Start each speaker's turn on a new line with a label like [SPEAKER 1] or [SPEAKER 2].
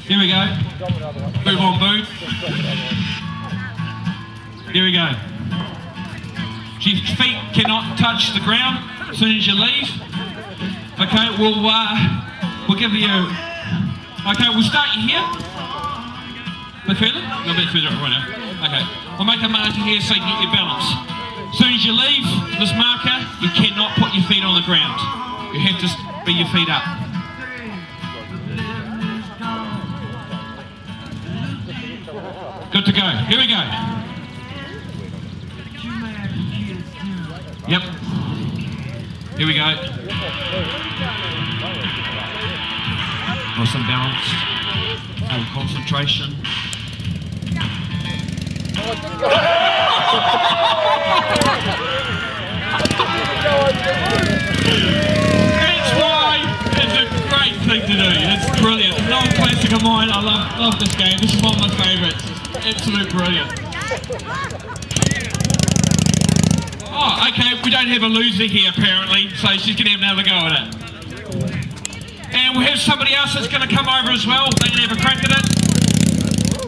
[SPEAKER 1] Here we go. Move on, boo. Here we go. Your feet cannot touch the ground as soon as you leave. Okay, we'll give you. Okay, we'll start you here. A bit further? A little bit further right now. Okay, we'll make a marker here so you can get your balance. As soon as you leave this marker, you cannot put your feet on the ground. You have to be your feet up. Good to go. Here we go. Yep. Here we go. Nice and balanced. And concentration. That's why it's a great thing to do. It's brilliant. It's an old classic of mine. I love this game. This is one of my favourites. Absolute brilliant. Oh, okay, we don't have a loser here apparently, so she's going to have another go at it. And we'll have somebody else that's going to come over as well. They can have a crack at it.